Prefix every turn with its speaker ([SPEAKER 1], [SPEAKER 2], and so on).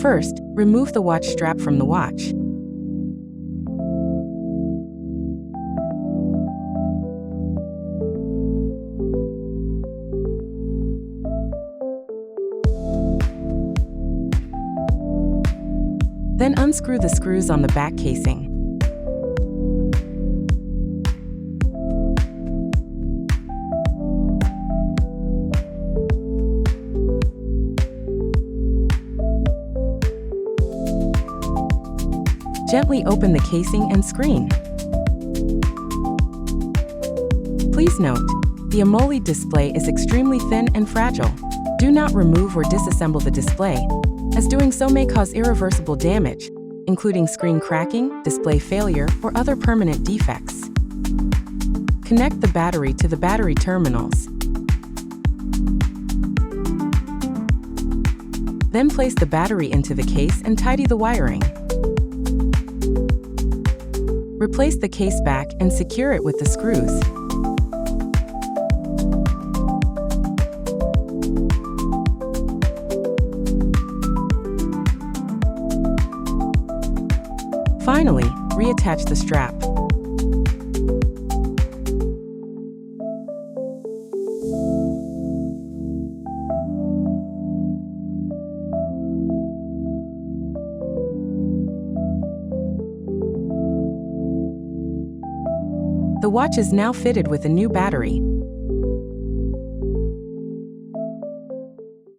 [SPEAKER 1] First, remove the watch strap from the watch. Then unscrew the screws on the back casing. Gently open the casing and screen. Please note, the AMOLED display is extremely thin and fragile. Do not remove or disassemble the display, as doing so may cause irreversible damage, including screen cracking, display failure, or other permanent defects. Connect the battery to the battery terminals. Then place the battery into the case and tidy the wiring. Replace the case back and secure it with the screws. Finally, reattach the strap. The watch is now fitted with a new battery.